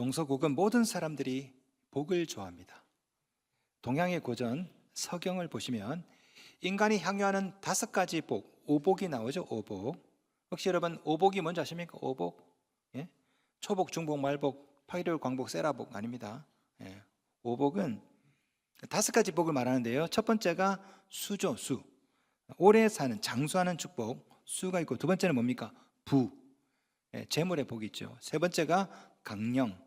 동서고금 모든 사람들이 복을 좋아합니다. 동양의 고전 서경을 보시면 인간이 향유하는 5가지 복, 오복이 나오죠. 오복. 혹시 여러분 오복이 뭔지 아십니까? 오복. 예? 초복, 중복, 말복, 파일월, 광복, 세라복 아닙니다. 예. 오복은 5가지 복을 말하는데요. 첫 번째가 수죠. 수. 오래 사는, 장수하는 축복. 수가 있고, 두 번째는 뭡니까? 부. 예, 재물의 복이 있죠. 세 번째가 강령.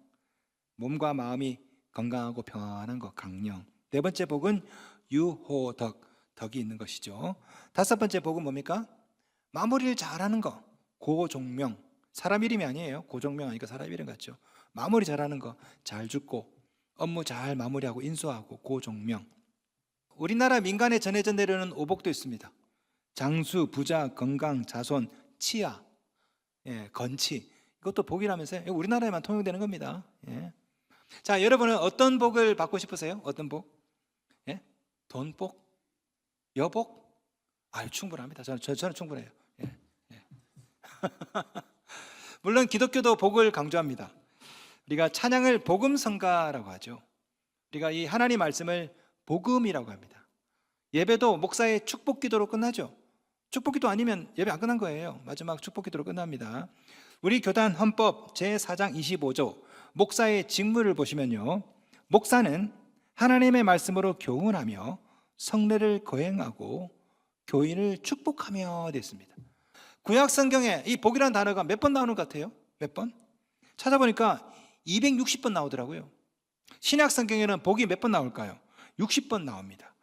몸과 마음이 건강하고 평안한 것, 강령. 네 번째 복은 유호덕, 덕이 있는 것이죠. 5번째 복은 뭡니까? 마무리를 잘하는 것, 고종명. 사람 이름이 아니에요. 고종명 하니까 사람 이름 같죠. 마무리 잘하는 것, 잘 죽고 업무 잘 마무리하고 인수하고 고종명. 우리나라 민간에 전해져 내려오는 오복도 있습니다. 장수, 부자, 건강, 자손, 치아, 예, 건치. 이것도 복이라면서요. 우리나라에만 통용되는 겁니다. 예. 자, 여러분은 어떤 복을 받고 싶으세요? 어떤 복? 예? 돈복? 여복? 아유, 충분합니다. 저는 충분해요. 예. 예. 물론 기독교도 복을 강조합니다. 우리가 찬양을 복음성가라고 하죠. 우리가 이 하나님 말씀을 복음이라고 합니다. 예배도 목사의 축복 기도로 끝나죠. 축복 기도 아니면 예배 안 끝난 거예요. 마지막 축복 기도로 끝납니다. 우리 교단 헌법 제4장 25조 목사의 직무를 보시면요, 목사는 하나님의 말씀으로 교훈하며 성례를 거행하고 교인을 축복하며 되어 있습니다. 구약 성경에 이 복이라는 단어가 몇 번 나오는 것 같아요? 몇 번? 찾아보니까 260번 나오더라고요. 신약 성경에는 복이 몇 번 나올까요? 60번 나옵니다.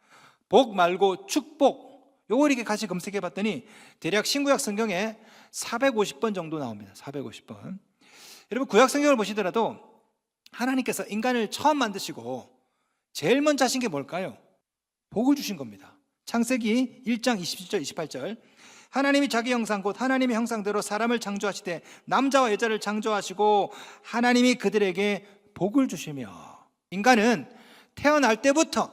복 말고 축복, 요거 이렇게 같이 검색해 봤더니 대략 신구약 성경에 450번 정도 나옵니다. 450번. 여러분, 구약 성경을 보시더라도 하나님께서 인간을 처음 만드시고 제일 먼저 하신 게 뭘까요? 복을 주신 겁니다. 창세기 1장 27절 28절 하나님이 자기 형상 곧 하나님의 형상대로 사람을 창조하시되 남자와 여자를 창조하시고 하나님이 그들에게 복을 주시며. 인간은 태어날 때부터,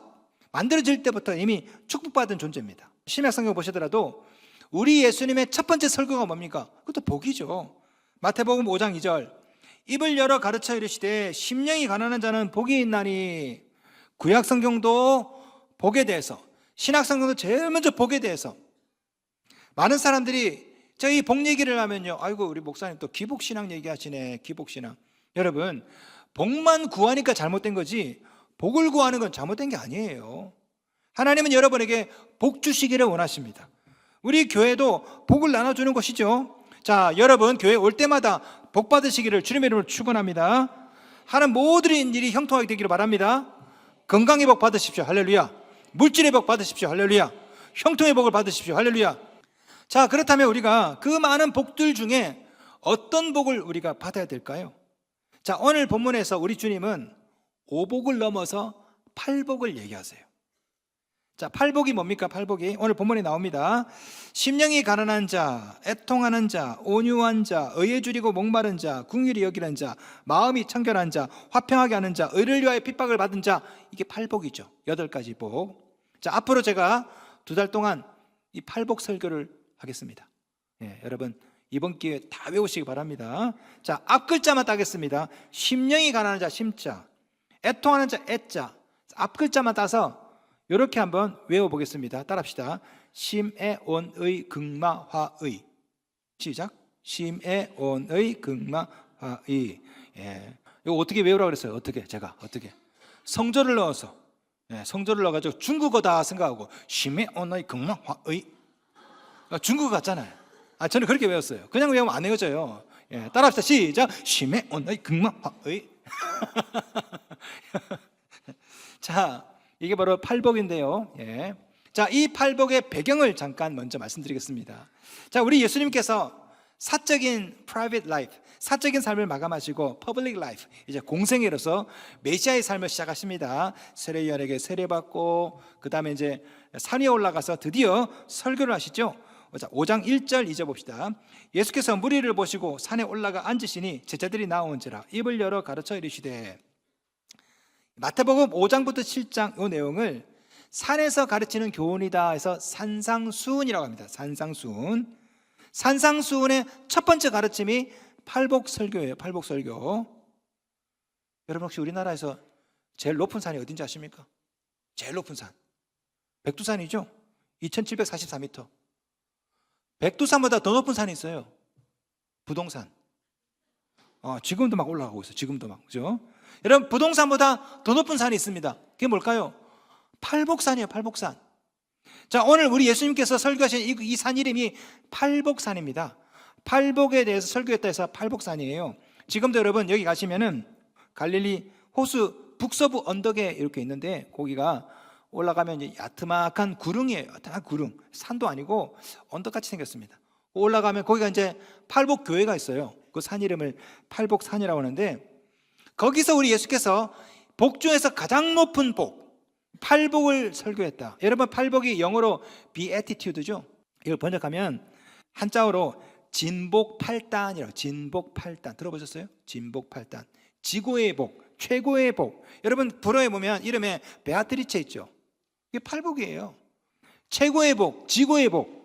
만들어질 때부터 이미 축복받은 존재입니다. 신약 성경 보시더라도 우리 예수님의 첫 번째 설교가 뭡니까? 그것도 복이죠. 마태복음 5장 2절 입을 열어 가르쳐 이르시되 심령이 가난한 자는 복이 있나니. 구약 성경도 복에 대해서, 신약 성경도 제일 먼저 복에 대해서. 많은 사람들이 이 복 얘기를 하면요, 아이고 우리 목사님 또 기복신앙 얘기하시네. 기복신앙. 여러분, 복만 구하니까 잘못된 거지 복을 구하는 건 잘못된 게 아니에요. 하나님은 여러분에게 복 주시기를 원하십니다. 우리 교회도 복을 나눠주는 것이죠. 자, 여러분 교회 올 때마다 복 받으시기를 주님의 이름으로 축원합니다. 하는 모든 일이 형통하게 되기를 바랍니다. 건강의 복 받으십시오. 할렐루야. 물질의 복 받으십시오. 할렐루야. 형통의 복을 받으십시오. 할렐루야. 자, 그렇다면 우리가 그 많은 복들 중에 어떤 복을 우리가 받아야 될까요? 자, 오늘 본문에서 우리 주님은 오복을 넘어서 팔복을 얘기하세요. 자, 팔복이 뭡니까? 팔복이 오늘 본문에 나옵니다. 심령이 가난한 자, 애통하는 자, 온유한 자, 의에 줄이고 목마른 자, 긍휼히 여기는 자, 마음이 청결한 자, 화평하게 하는 자, 의를 위하여 핍박을 받은 자. 이게 팔복이죠. 8가지 복. 자, 앞으로 제가 2달 동안 이 팔복 설교를 하겠습니다. 예, 여러분 이번 기회에 다 외우시기 바랍니다. 자, 앞 글자만 따겠습니다. 심령이 가난한 자, 심자, 애통하는 자, 애자. 앞 글자만 따서 이렇게 한번 외워보겠습니다. 따라합시다. 심에 온의 극마화의. 시작. 심에 온의 극마화의. 예. 이거 어떻게 외우라고 그랬어요? 어떻게? 제가 어떻게? 성조를 넣어서, 예, 성조를 넣어가지고 중국어다 생각하고 심에 온의 극마화의. 중국어 같잖아요. 저는 그렇게 외웠어요. 그냥 외우면 안 외워져요. 예, 따라합시다. 시작. 심에 온의 극마화의. 자, 이게 바로 팔복인데요. 예. 자, 이 팔복의 배경을 잠깐 먼저 말씀드리겠습니다. 자, 우리 예수님께서 사적인 private life, 사적인 삶을 마감하시고 public life, 이제 공생애로서 메시아의 삶을 시작하십니다. 세례요한에게 세례받고 그 다음에 이제 산에 올라가서 드디어 설교를 하시죠. 자, 5장 1절 2절 봅시다. 예수께서 무리를 보시고 산에 올라가 앉으시니 제자들이 나온지라 입을 열어 가르쳐 이르시되. 마태복음 5장부터 7장 이 내용을 산에서 가르치는 교훈이다 해서 산상수훈이라고 합니다. 산상수훈. 산상수훈의 첫 번째 가르침이 팔복설교예요. 팔복설교. 여러분 혹시 우리나라에서 제일 높은 산이 어딘지 아십니까? 제일 높은 산 백두산이죠. 2744m. 백두산보다 더 높은 산이 있어요. 부동산. 지금도 막 올라가고 있어요. 지금도 막, 그죠? 여러분, 부동산보다 더 높은 산이 있습니다. 그게 뭘까요? 팔복산이에요. 팔복산. 자, 오늘 우리 예수님께서 설교하신 이 산 이름이 팔복산입니다. 팔복에 대해서 설교했다 해서 팔복산이에요. 지금도 여러분 여기 가시면은 갈릴리 호수 북서부 언덕에 이렇게 있는데, 거기가 올라가면 이제 야트막한 구릉이에요. 야트막한 구릉. 산도 아니고 언덕같이 생겼습니다. 올라가면 거기가 이제 팔복교회가 있어요. 그 산 이름을 팔복산이라고 하는데, 거기서 우리 예수께서 복 중에서 가장 높은 복, 팔복을 설교했다. 여러분, 팔복이 영어로 beatitude죠. 이걸 번역하면 한자어로 진복팔단이라고. 진복팔단 들어보셨어요? 진복팔단. 지고의 복, 최고의 복. 여러분 불어에 보면 이름에 베아트리체 있죠. 이게 팔복이에요. 최고의 복, 지고의 복.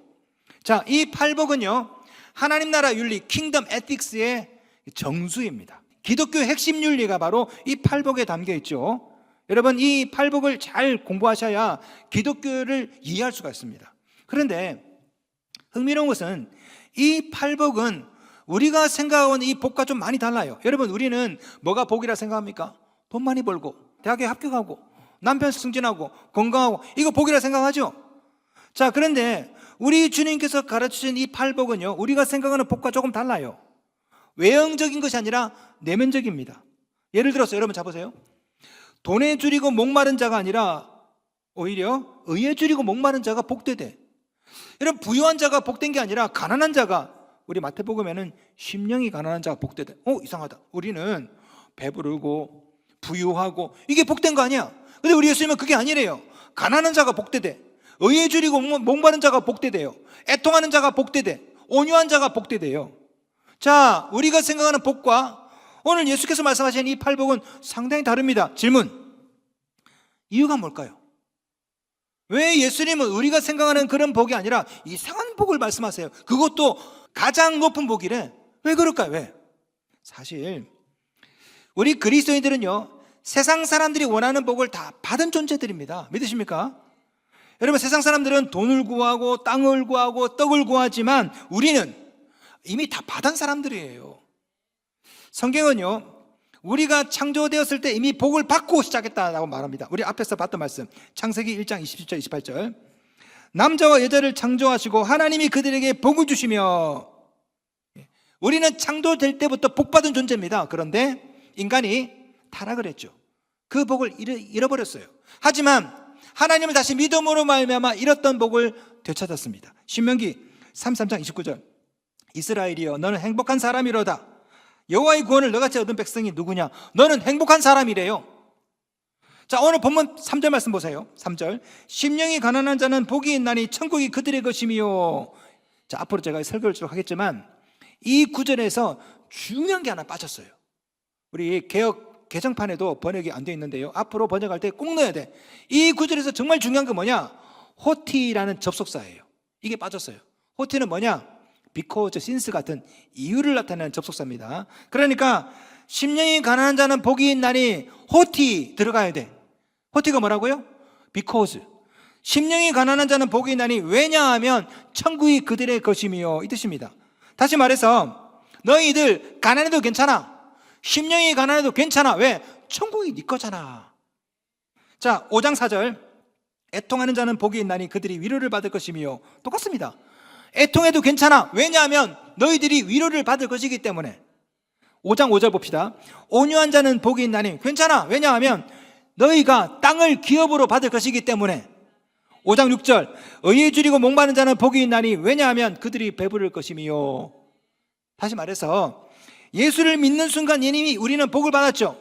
자, 이 팔복은요, 하나님 나라 윤리, 킹덤 에틱스의 정수입니다. 기독교의 핵심 윤리가 바로 이 팔복에 담겨 있죠. 여러분, 이 팔복을 잘 공부하셔야 기독교를 이해할 수가 있습니다. 그런데 흥미로운 것은 이 팔복은 우리가 생각하는 이 복과 좀 많이 달라요. 여러분, 우리는 뭐가 복이라 생각합니까? 돈 많이 벌고, 대학에 합격하고, 남편 승진하고, 건강하고, 이거 복이라 생각하죠? 자, 그런데 우리 주님께서 가르치신 이 팔복은요, 우리가 생각하는 복과 조금 달라요. 외형적인 것이 아니라 내면적입니다. 예를 들어서 여러분 잡으세요. 돈에 줄이고 목마른 자가 아니라 오히려 의에 줄이고 목마른 자가 복되대. 여러분, 부유한 자가 복된 게 아니라 가난한 자가, 우리 마태복음에는 심령이 가난한 자가 복되대. 이상하다. 우리는 배부르고 부유하고 이게 복된 거 아니야. 근데 우리 예수님은 그게 아니래요. 가난한 자가 복되대. 의에 줄이고 목마른 자가 복되대요. 애통하는 자가 복되대. 온유한 자가 복되대요. 자, 우리가 생각하는 복과 오늘 예수께서 말씀하신 이 팔복은 상당히 다릅니다. 질문, 이유가 뭘까요? 왜 예수님은 우리가 생각하는 그런 복이 아니라 이상한 복을 말씀하세요? 그것도 가장 높은 복이래. 왜 그럴까요? 왜? 사실 우리 그리스도인들은요, 세상 사람들이 원하는 복을 다 받은 존재들입니다. 믿으십니까? 여러분, 세상 사람들은 돈을 구하고 땅을 구하고 떡을 구하지만 우리는 이미 다 받은 사람들이에요. 성경은요, 우리가 창조되었을 때 이미 복을 받고 시작했다라고 말합니다. 우리 앞에서 봤던 말씀, 창세기 1장 27절 28절. 남자와 여자를 창조하시고 하나님이 그들에게 복을 주시며. 우리는 창조될 때부터 복받은 존재입니다. 그런데 인간이 타락을 했죠. 그 복을 잃어버렸어요. 하지만 하나님을 다시 믿음으로 말미암아 잃었던 복을 되찾았습니다. 신명기 33장 29절. 이스라엘이여, 너는 행복한 사람이로다. 여호와의 구원을 너같이 얻은 백성이 누구냐? 너는 행복한 사람이래요. 자, 오늘 본문 3절 말씀 보세요. 3절. 심령이 가난한 자는 복이 있나니 천국이 그들의 것이며. 자, 앞으로 제가 설교를 쭉 하겠지만 이 구절에서 중요한 게 하나 빠졌어요. 우리 개정판에도 번역이 안 되어 있는데요, 앞으로 번역할 때 꼭 넣어야 돼. 이 구절에서 정말 중요한 게 뭐냐? 호티라는 접속사예요. 이게 빠졌어요. 호티는 뭐냐? because, since 같은 이유를 나타내는 접속사입니다. 그러니까 심령이 가난한 자는 복이 있나니 호티 들어가야 돼. 호티가 뭐라고요? because. 심령이 가난한 자는 복이 있나니, 왜냐하면 천국이 그들의 것이며, 이 뜻입니다. 다시 말해서 너희들 가난해도 괜찮아. 심령이 가난해도 괜찮아. 왜? 천국이 네 거잖아. 자, 5장 4절. 애통하는 자는 복이 있나니 그들이 위로를 받을 것이며. 똑같습니다. 애통해도 괜찮아. 왜냐하면 너희들이 위로를 받을 것이기 때문에. 5장 5절 봅시다. 온유한 자는 복이 있나니 괜찮아. 왜냐하면 너희가 땅을 기업으로 받을 것이기 때문에. 5장 6절. 의에 줄이고 목마른 자는 복이 있나니 왜냐하면 그들이 배부를 것이며. 다시 말해서 예수를 믿는 순간 이미 우리는 복을 받았죠.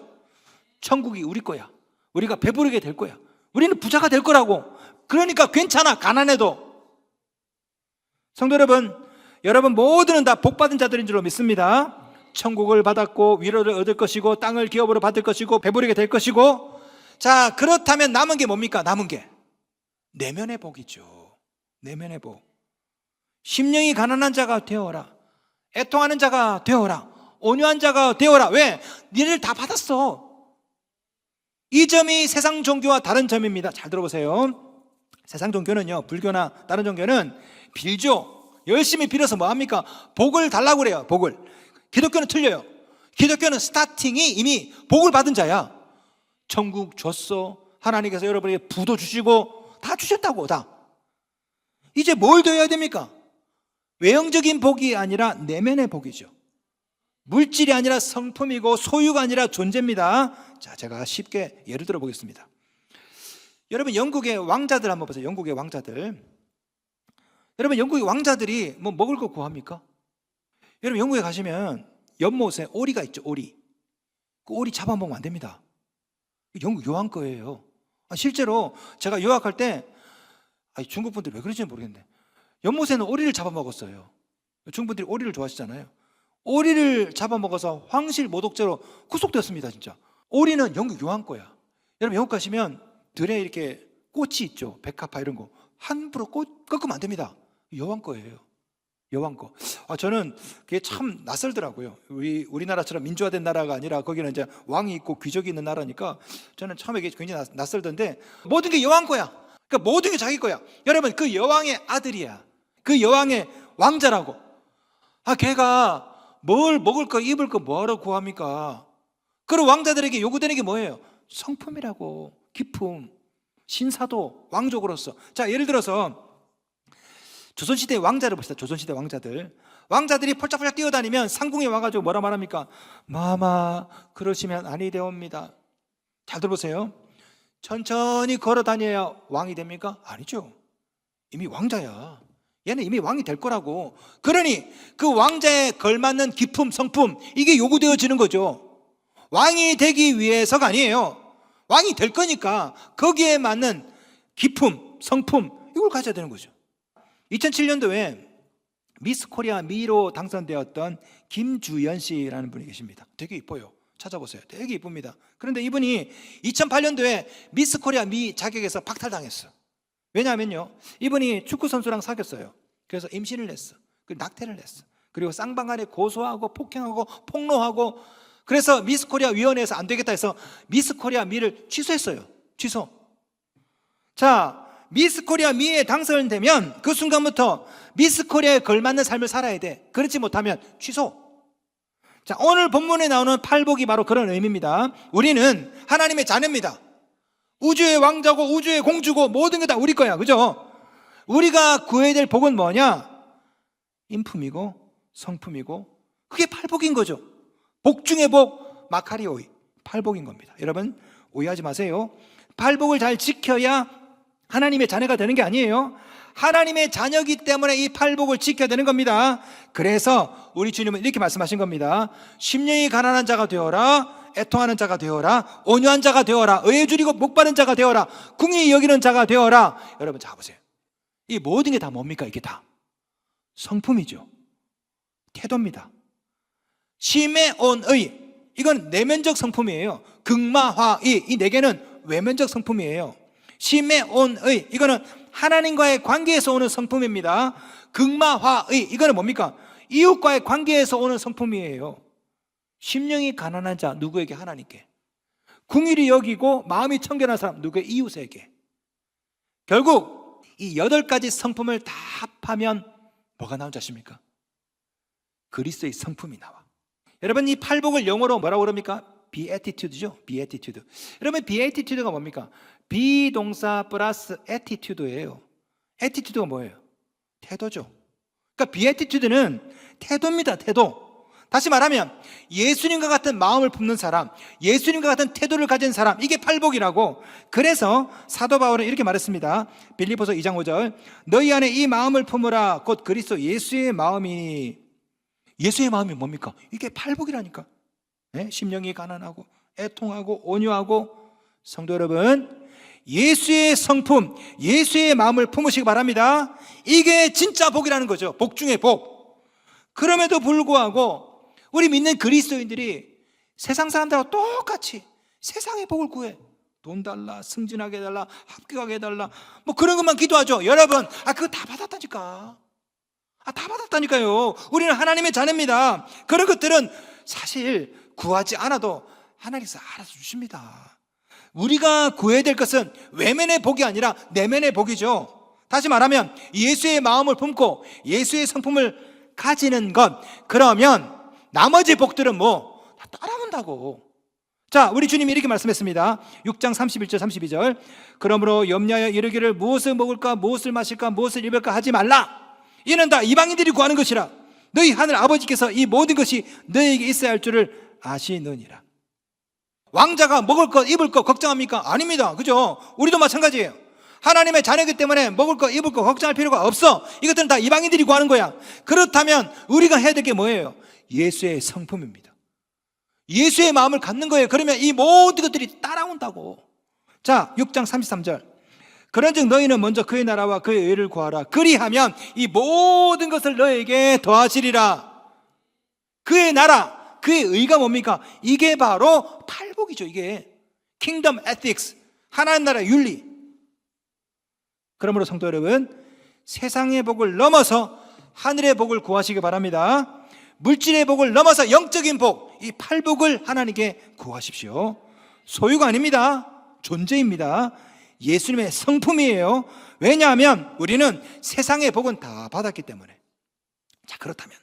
천국이 우리 거야. 우리가 배부르게 될 거야. 우리는 부자가 될 거라고. 그러니까 괜찮아. 가난해도. 성도 여러분, 여러분 모두는 다 복받은 자들인 줄로 믿습니다. 천국을 받았고 위로를 얻을 것이고 땅을 기업으로 받을 것이고 배부르게 될 것이고. 자, 그렇다면 남은 게 뭡니까? 남은 게 내면의 복이죠. 내면의 복. 심령이 가난한 자가 되어라. 애통하는 자가 되어라. 온유한 자가 되어라. 왜? 니들 다 받았어. 이 점이 세상 종교와 다른 점입니다. 잘 들어보세요. 세상 종교는요, 불교나 다른 종교는 빌죠. 열심히 빌어서 뭐합니까? 복을 달라고 그래요. 복을. 기독교는 틀려요. 기독교는 스타팅이 이미 복을 받은 자야. 천국 줬어. 하나님께서 여러분에게 부도 주시고 다 주셨다고. 다. 이제 뭘 더 해야 됩니까? 외형적인 복이 아니라 내면의 복이죠. 물질이 아니라 성품이고 소유가 아니라 존재입니다. 자, 제가 쉽게 예를 들어 보겠습니다. 여러분, 영국의 왕자들 한번 보세요. 영국의 왕자들. 여러분, 영국의 왕자들이 뭐 먹을 거 구합니까? 여러분, 영국에 가시면 연못에 오리가 있죠. 오리. 그 오리 잡아먹으면 안 됩니다. 영국 여왕 거예요. 실제로 제가 유학할 때 중국 분들이 왜 그런지 모르겠는데 연못에는 오리를 잡아먹었어요. 중국 분들이 오리를 좋아하시잖아요. 오리를 잡아먹어서 황실 모독죄로 구속되었습니다. 진짜. 오리는 영국 여왕 거야. 여러분, 영국 가시면 들에 이렇게 꽃이 있죠. 백합화 이런 거 함부로 꺾으면 안 됩니다. 여왕 거예요. 여왕 거. 저는 그게 참 낯설더라고요. 우리나라처럼 민주화된 나라가 아니라 거기는 이제 왕이 있고 귀족이 있는 나라니까 저는 처음에 이게 굉장히 낯설던데 모든 게 여왕 거야. 그러니까 모든 게 자기 거야. 여러분, 그 여왕의 아들이야. 그 여왕의 왕자라고. 걔가 뭘 먹을 거 입을 거 뭐하러 구합니까? 그리고 왕자들에게 요구되는 게 뭐예요? 성품이라고. 기품, 신사도, 왕족으로서. 자, 예를 들어서 조선시대 왕자를 봅시다. 조선시대 왕자들. 왕자들이 펄짝펄짝 뛰어다니면 상궁에 와가지고 뭐라 말합니까? 마마, 그러시면 아니 되옵니다. 잘 들어보세요. 천천히 걸어 다녀야 왕이 됩니까? 아니죠. 이미 왕자야. 얘는 이미 왕이 될 거라고. 그러니 그 왕자에 걸맞는 기품, 성품, 이게 요구되어지는 거죠. 왕이 되기 위해서가 아니에요. 왕이 될 거니까 거기에 맞는 기품, 성품, 이걸 가져야 되는 거죠. 2007년도에 미스 코리아 미로 당선되었던 김주연 씨라는 분이 계십니다. 되게 이뻐요. 찾아보세요. 되게 이쁩니다. 그런데 이분이 2008년도에 미스 코리아 미 자격에서 박탈당했어. 왜냐하면요, 이분이 축구 선수랑 사귀었어요. 그래서 임신을 했어. 그리고 낙태를 했어. 그리고 쌍방간에 고소하고 폭행하고 폭로하고, 그래서 미스 코리아 위원회에서 안 되겠다 해서 미스 코리아 미를 취소했어요. 취소. 자, 미스 코리아 미에 당선되면 그 순간부터 미스 코리아에 걸맞는 삶을 살아야 돼. 그렇지 못하면 취소. 자, 오늘 본문에 나오는 팔복이 바로 그런 의미입니다. 우리는 하나님의 자녀입니다. 우주의 왕자고 우주의 공주고 모든 게 다 우리 거야. 그죠? 우리가 구해야 될 복은 뭐냐? 인품이고 성품이고, 그게 팔복인 거죠. 복 중의 복, 마카리오이, 팔복인 겁니다. 여러분, 오해하지 마세요. 팔복을 잘 지켜야 하나님의 자녀가 되는 게 아니에요. 하나님의 자녀이기 때문에 이 팔복을 지켜야 되는 겁니다. 그래서 우리 주님은 이렇게 말씀하신 겁니다. 심령이 가난한 자가 되어라, 애통하는 자가 되어라, 온유한 자가 되어라, 의에 줄이고 복받은 자가 되어라, 궁히 여기는 자가 되어라. 여러분, 자 보세요. 이 모든 게 다 뭡니까? 이게 다 성품이죠. 태도입니다. 심애온의, 이건 내면적 성품이에요. 극마화의, 이 네 개는 외면적 성품이에요. 심애온의, 이거는 하나님과의 관계에서 오는 성품입니다. 극마화의, 이거는 뭡니까? 이웃과의 관계에서 오는 성품이에요. 심령이 가난한 자, 누구에게? 하나님께. 궁일이 여기고 마음이 청결한 사람, 누구의? 이웃에게. 결국 이 8가지 성품을 다 합하면 뭐가 나온 자십니까? 그리스도의 성품이 나와. 여러분, 이 팔복을 영어로 뭐라고 그럽니까? 비애티튜드죠. 비애티튜드. 여러분, 비애티튜드가 뭡니까? 비동사 플러스 애티튜드예요. 애티튜드가 뭐예요? 태도죠. 그러니까 비애티튜드는 태도입니다. 태도. 다시 말하면 예수님과 같은 마음을 품는 사람, 예수님과 같은 태도를 가진 사람, 이게 팔복이라고. 그래서 사도 바울은 이렇게 말했습니다. 빌립보서 2장 5절, 너희 안에 이 마음을 품으라, 곧 그리스도 예수의 마음이니. 예수의 마음이 뭡니까? 이게 팔복이라니까. 네? 심령이 가난하고 애통하고 온유하고. 성도 여러분, 예수의 성품, 예수의 마음을 품으시기 바랍니다. 이게 진짜 복이라는 거죠. 복 중의 복. 그럼에도 불구하고 우리 믿는 그리스도인들이 세상 사람들하고 똑같이 세상의 복을 구해. 돈 달라, 승진하게 해달라, 합격하게 해달라, 뭐 그런 것만 기도하죠. 여러분, 그거 다 받았다니까. 다 받았다니까요. 우리는 하나님의 자녀입니다. 그런 것들은 사실 구하지 않아도 하나님께서 알아서 주십니다. 우리가 구해야 될 것은 외면의 복이 아니라 내면의 복이죠. 다시 말하면 예수의 마음을 품고 예수의 성품을 가지는 것, 그러면 나머지 복들은 다 따라온다고. 자, 우리 주님이 이렇게 말씀했습니다. 6장 31절 32절. 그러므로 염려하여 이르기를 무엇을 먹을까 무엇을 마실까 무엇을 입을까 하지 말라. 이는 다 이방인들이 구하는 것이라. 너희 하늘 아버지께서 이 모든 것이 너희에게 있어야 할 줄을 아시느니라. 왕자가 먹을 것 입을 것 걱정합니까? 아닙니다. 그죠? 우리도 마찬가지예요. 하나님의 자녀이기 때문에 먹을 것 입을 것 걱정할 필요가 없어. 이것들은 다 이방인들이 구하는 거야. 그렇다면 우리가 해야 될 게 뭐예요? 예수의 성품입니다. 예수의 마음을 갖는 거예요. 그러면 이 모든 것들이 따라온다고. 자, 6장 33절. 그런즉 너희는 먼저 그의 나라와 그의 의를 구하라. 그리하면 이 모든 것을 너희에게 더하시리라. 그의 나라, 그의 의가 뭡니까? 이게 바로 팔복이죠. 이게 킹덤 에틱스, 하나님 나라의 윤리. 그러므로 성도 여러분, 세상의 복을 넘어서 하늘의 복을 구하시기 바랍니다. 물질의 복을 넘어서 영적인 복, 이 팔복을 하나님께 구하십시오. 소유가 아닙니다. 존재입니다. 예수님의 성품이에요. 왜냐하면 우리는 세상의 복은 다 받았기 때문에. 자, 그렇다면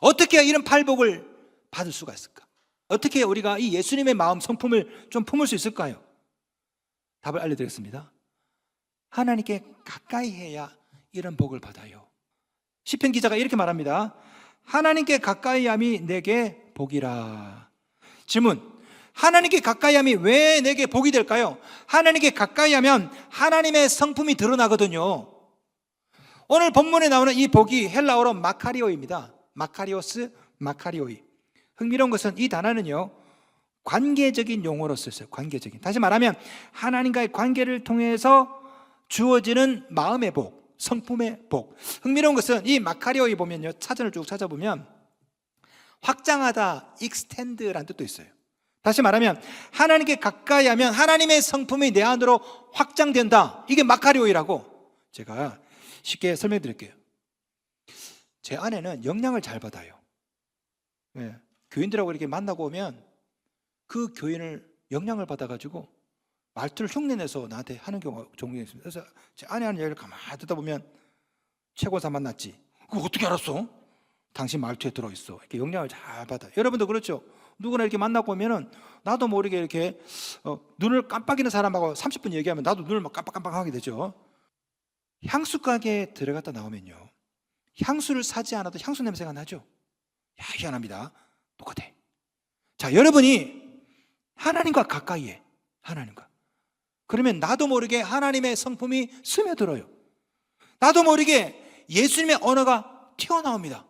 어떻게 이런 팔복을 받을 수가 있을까? 어떻게 우리가 이 예수님의 마음 성품을 좀 품을 수 있을까요? 답을 알려드리겠습니다. 하나님께 가까이 해야 이런 복을 받아요. 시편 기자가 이렇게 말합니다. 하나님께 가까이 함이 내게 복이라. 질문, 하나님께 가까이 함이 왜 내게 복이 될까요? 하나님께 가까이 하면 하나님의 성품이 드러나거든요. 오늘 본문에 나오는 이 복이 헬라어로 마카리오입니다. 마카리오스, 마카리오이. 흥미로운 것은 이 단어는요, 관계적인 용어로 쓰였어요. 관계적인. 다시 말하면 하나님과의 관계를 통해서 주어지는 마음의 복, 성품의 복. 흥미로운 것은 이 마카리오이 보면요, 차전을 쭉 찾아보면 확장하다, extend라는 뜻도 있어요. 다시 말하면 하나님께 가까이 하면 하나님의 성품이 내 안으로 확장된다. 이게 마카리오이라고. 제가 쉽게 설명해 드릴게요. 제 아내는 영향을 잘 받아요. 네. 교인들하고 이렇게 만나고 오면 그 교인을 영향을 받아가지고 말투를 흉내내서 나한테 하는 경우가 종종 있습니다. 그래서 제 아내 하는 얘기를 가만히 듣다 보면 최고사 만났지. 그거 어떻게 알았어? 당신 말투에 들어있어. 이렇게 영향을 잘 받아요. 여러분도 그렇죠? 누구나 이렇게 만나고 오면은 나도 모르게 이렇게 눈을 깜빡이는 사람하고 30분 얘기하면 나도 눈을 막 깜빡깜빡하게 되죠. 향수 가게에 들어갔다 나오면요, 향수를 사지 않아도 향수 냄새가 나죠. 야, 희한합니다. 똑같아. 자, 여러분이 하나님과 가까이 해. 하나님과. 그러면 나도 모르게 하나님의 성품이 스며들어요. 나도 모르게 예수님의 언어가 튀어나옵니다.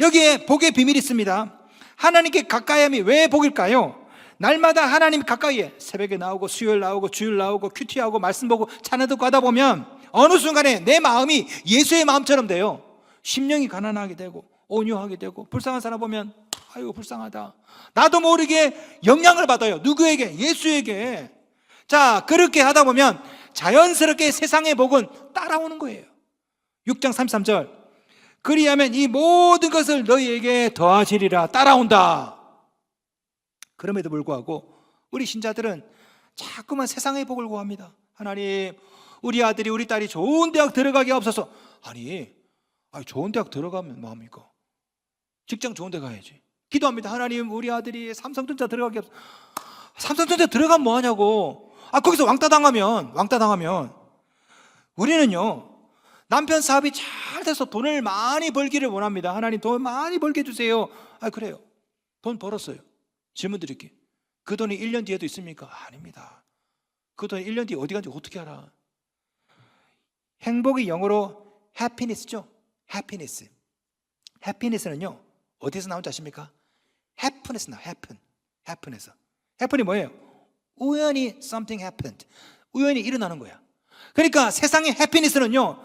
여기에 복의 비밀이 있습니다. 하나님께 가까이함이 왜 복일까요? 날마다 하나님 가까이에 새벽에 나오고 수요일 나오고 주일 나오고 큐티하고 말씀 보고 찬양 듣고 하다 보면 어느 순간에 내 마음이 예수의 마음처럼 돼요. 심령이 가난하게 되고 온유하게 되고 불쌍한 사람 보면 아이고 불쌍하다. 나도 모르게 영향을 받아요. 누구에게? 예수에게. 자, 그렇게 하다 보면 자연스럽게 세상의 복은 따라오는 거예요. 6장 33절. 그리하면 이 모든 것을 너희에게 더하시리라. 따라온다. 그럼에도 불구하고 우리 신자들은 자꾸만 세상의 복을 구합니다. 하나님, 우리 아들이 우리 딸이 좋은 대학 들어가게 없어서. 아니 좋은 대학 들어가면 뭐합니까? 직장 좋은 데 가야지. 기도합니다. 하나님, 우리 아들이 삼성전자 들어가게 없어서. 삼성전자 들어가면 뭐하냐고. 거기서 왕따 당하면 우리는요, 남편 사업이 잘 돼서 돈을 많이 벌기를 원합니다. 하나님, 돈 많이 벌게 해주세요. 그래요. 돈 벌었어요. 질문 드릴게요. 그 돈이 1년 뒤에도 있습니까? 아닙니다. 그 돈이 1년 뒤에 어디 간지 어떻게 알아? 행복이 영어로 happiness죠. happiness. happiness는요, 어디서 나온지 아십니까? happiness 나 happiness. happen이 뭐예요? 우연히 something happened. 우연히 일어나는 거야. 그러니까 세상의 happiness는요,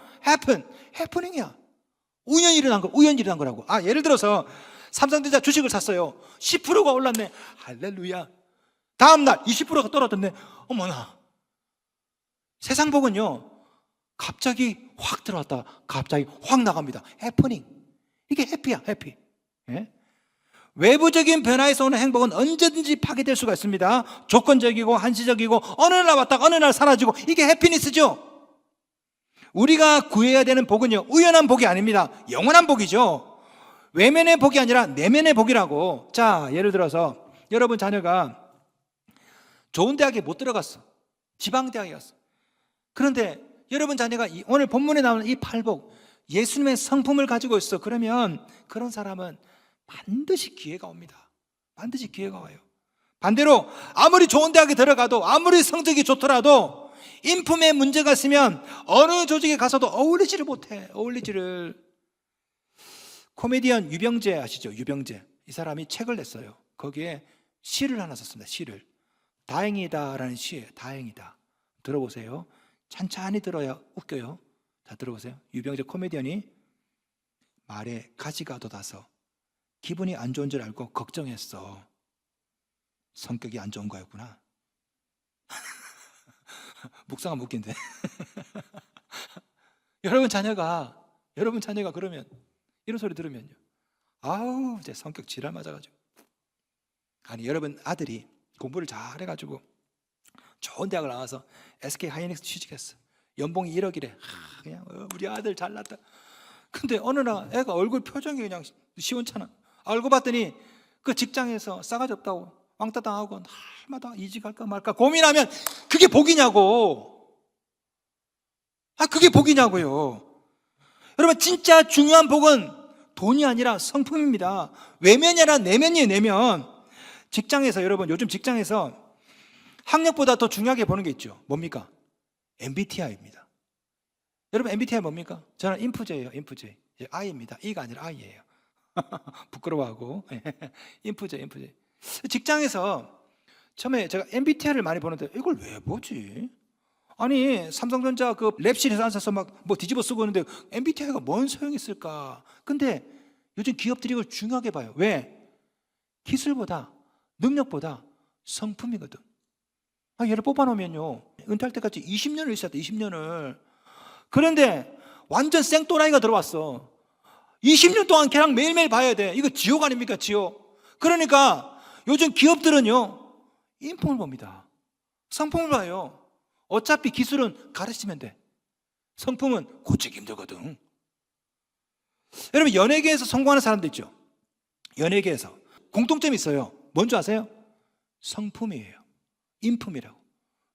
happening이야. 우연히 일어난 거라고. 예를 들어서 삼성전자 주식을 샀어요. 10%가 올랐네. 할렐루야. 다음날 20%가 떨어졌네. 어머나. 세상 복은요, 갑자기 확 들어왔다 갑자기 확 나갑니다. 해프닝. 이게 해피야, 해피. 예? 외부적인 변화에서 오는 행복은 언제든지 파괴될 수가 있습니다. 조건적이고 한시적이고 어느 날 왔다가 어느 날 사라지고, 이게 해피니스죠. 우리가 구해야 되는 복은요, 우연한 복이 아닙니다. 영원한 복이죠. 외면의 복이 아니라 내면의 복이라고. 자, 예를 들어서 여러분 자녀가 좋은 대학에 못 들어갔어. 지방대학에 갔어. 그런데 여러분 자녀가 오늘 본문에 나오는 이 팔복, 예수님의 성품을 가지고 있어. 그러면 그런 사람은 반드시 기회가 옵니다. 반드시 기회가 와요. 반대로 아무리 좋은 대학에 들어가도, 아무리 성적이 좋더라도 인품에 문제가 있으면 어느 조직에 가서도 어울리지를 못해. 어울리지를. 코미디언 유병재 아시죠? 유병재. 이 사람이 책을 냈어요. 거기에 시를 하나 썼습니다. 시를. 다행이다라는 시예요. 다행이다. 들어보세요. 찬찬히 들어야 웃겨요. 자, 들어보세요. 유병재 코미디언이 말에 가시가 돋아서 기분이 안 좋은 줄 알고 걱정했어. 성격이 안 좋은 거였구나. 묵상하면 웃긴데. 여러분 자녀가 그러면 이런 소리 들으면요, 아우, 제 성격 지랄 맞아가지고. 아니, 여러분 아들이 공부를 잘해가지고 좋은 대학을 나와서 SK 하이닉스 취직했어. 연봉이 1억이래. 그냥 우리 아들 잘났다. 근데 어느 날 애가 얼굴 표정이 그냥 시원찮아. 알고 봤더니 그 직장에서 싸가지 없다고 왕따 당하고 날마다 이직할까 말까 고민하면 그게 복이냐고. 그게 복이냐고요. 여러분, 진짜 중요한 복은 돈이 아니라 성품입니다. 외면이 아니라 내면이에요. 내면. 직장에서, 여러분 요즘 직장에서 학력보다 더 중요하게 보는 게 있죠. 뭡니까? MBTI입니다. 여러분 MBTI 뭡니까? 저는 인프제예요. 인프제. I입니다. E가 아니라 I예요. 부끄러워하고. 인프제. 직장에서 처음에 제가 MBTI를 많이 보는데 이걸 왜 보지? 아니, 삼성전자 그 랩실에서 앉아서 막 뭐 뒤집어 쓰고 있는데 MBTI가 뭔 소용이 있을까? 근데 요즘 기업들이 이걸 중요하게 봐요. 왜? 기술보다, 능력보다 성품이거든. 얘를 뽑아놓으면요, 은퇴할 때까지 20년을 있어야 돼. 20년을. 그런데 완전 생또라이가 들어왔어. 20년 동안 걔랑 매일매일 봐야 돼. 이거 지옥 아닙니까? 지옥. 그러니까 요즘 기업들은요, 인품을 봅니다. 성품을 봐요. 어차피 기술은 가르치면 돼. 성품은 고치기 힘들거든. 여러분, 연예계에서 성공하는 사람들 있죠. 연예계에서 공통점이 있어요. 뭔지 아세요? 성품이에요. 인품이라고.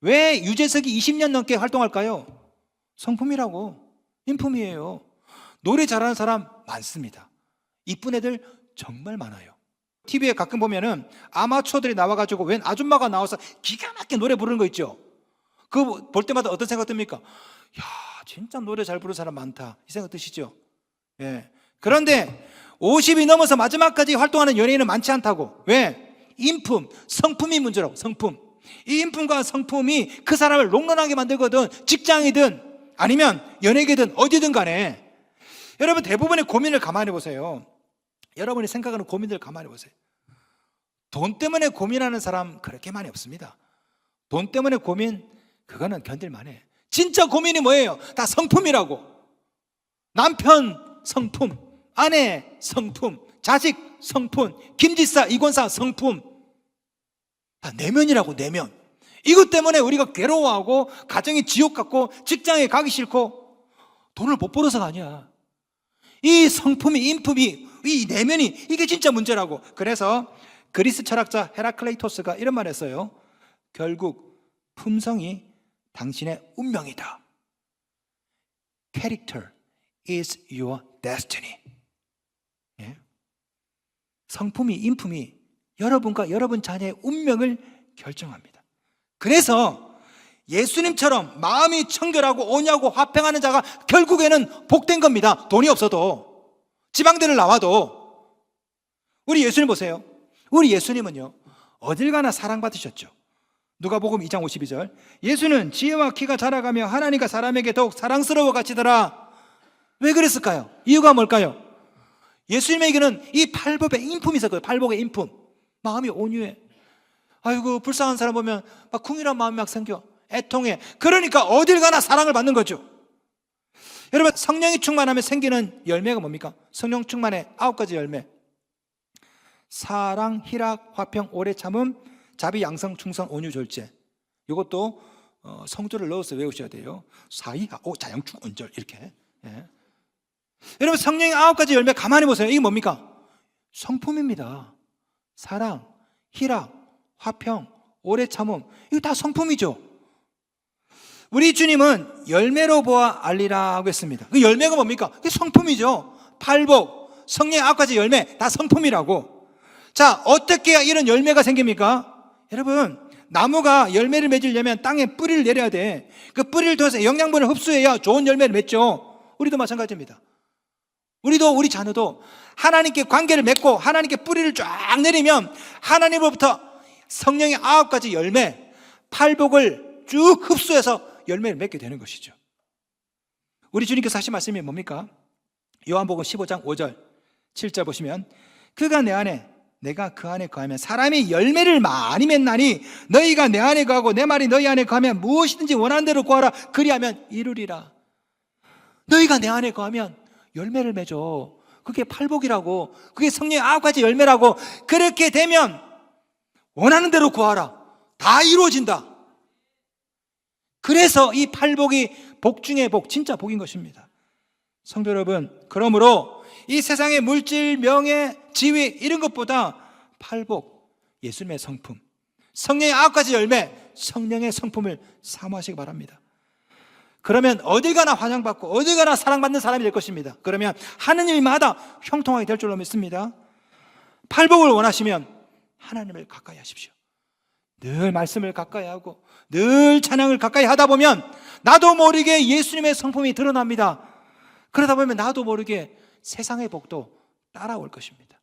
왜 유재석이 20년 넘게 활동할까요? 성품이라고. 인품이에요. 노래 잘하는 사람 많습니다. 이쁜 애들 정말 많아요. TV에 가끔 보면은 아마추어들이 나와가지고 웬 아줌마가 나와서 기가 막히게 노래 부르는 거 있죠. 그거 볼 때마다 어떤 생각 듭니까? 야, 진짜 노래 잘 부르는 사람 많다, 이 생각 드시죠? 예. 그런데 50이 넘어서 마지막까지 활동하는 연예인은 많지 않다고. 왜? 인품, 성품이 문제라고. 성품. 이 인품과 성품이 그 사람을 롱런하게 만들거든. 직장이든 아니면 연예계든 어디든 간에. 여러분, 대부분의 고민을 가만히 보세요. 여러분이 생각하는 고민들 가만히 보세요. 돈 때문에 고민하는 사람 그렇게 많이 없습니다. 돈 때문에 고민, 그거는 견딜만해. 진짜 고민이 뭐예요? 다 성품이라고. 남편 성품, 아내 성품, 자식 성품, 김지사, 이권사 성품. 다 내면이라고. 내면. 이것 때문에 우리가 괴로워하고 가정이 지옥 같고 직장에 가기 싫고 돈을 못 벌어서가 아니야. 이 성품이, 인품이, 이 내면이, 이게 진짜 문제라고. 그래서 그리스 철학자 헤라클레이토스가 이런 말 했어요. 결국 품성이 당신의 운명이다. Character is your destiny. 예? 성품이, 인품이 여러분과 여러분 자녀의 운명을 결정합니다. 그래서 예수님처럼 마음이 청결하고 온유하고 화평하는 자가 결국에는 복된 겁니다. 돈이 없어도, 지방대를 나와도. 우리 예수님 보세요. 우리 예수님은요, 어딜 가나 사랑받으셨죠. 누가복음 2장 52절. 예수는 지혜와 키가 자라가며 하나님과 사람에게 더욱 사랑스러워 가시더라. 왜 그랬을까요? 이유가 뭘까요? 예수님에게는 이 팔복의 인품이 있었거든요. 팔복의 인품. 마음이 온유해. 아이고, 불쌍한 사람 보면 막 궁일한 마음이 막 생겨. 애통해. 그러니까 어딜 가나 사랑을 받는 거죠. 여러분, 성령이 충만하면 생기는 열매가 뭡니까? 성령 충만의 9가지 열매. 사랑, 희락, 화평, 오래 참음, 자비, 양성, 충성, 온유, 절제. 이것도 성조를 넣어서 외우셔야 돼요. 사이하, 자양충, 온절 이렇게. 예. 여러분, 성령의 9가지 열매 가만히 보세요. 이게 뭡니까? 성품입니다. 사랑, 희락, 화평, 오래 참음, 이거 다 성품이죠. 우리 주님은 열매로 보아 알리라고 했습니다. 그 열매가 뭡니까? 그게 성품이죠. 팔복, 성령의 9가지 열매 다 성품이라고. 자, 어떻게 해야 이런 열매가 생깁니까? 여러분, 나무가 열매를 맺으려면 땅에 뿌리를 내려야 돼. 그 뿌리를 통해서 영양분을 흡수해야 좋은 열매를 맺죠. 우리도 마찬가지입니다. 우리 자녀도 하나님께 관계를 맺고 하나님께 뿌리를 쫙 내리면 하나님으로부터 성령의 9가지 열매, 팔복을 쭉 흡수해서 열매를 맺게 되는 것이죠. 우리 주님께서 하신 말씀이 뭡니까? 요한복음 15장 5절 7절 보시면, 그가 내 안에 내가 그 안에 거하면 사람이 열매를 많이 맺나니 너희가 내 안에 거하고 내 말이 너희 안에 거하면 무엇이든지 원하는 대로 구하라. 그리하면 이루리라. 너희가 내 안에 거하면 열매를 맺어. 그게 팔복이라고. 그게 성령의 9가지 열매라고. 그렇게 되면 원하는 대로 구하라. 다 이루어진다. 그래서 이 팔복이 복 중의 복, 진짜 복인 것입니다. 성도 여러분, 그러므로 이 세상의 물질, 명예, 지위 이런 것보다 팔복, 예수님의 성품, 성령의 9가지 열매, 성령의 성품을 사모하시기 바랍니다. 그러면 어딜 가나 환영받고 어딜 가나 사랑받는 사람이 될 것입니다. 그러면 하는 일마다 형통하게 될 줄로 믿습니다. 팔복을 원하시면 하나님을 가까이 하십시오. 늘 말씀을 가까이 하고 늘 찬양을 가까이 하다 보면 나도 모르게 예수님의 성품이 드러납니다. 그러다 보면 나도 모르게 세상의 복도 따라올 것입니다.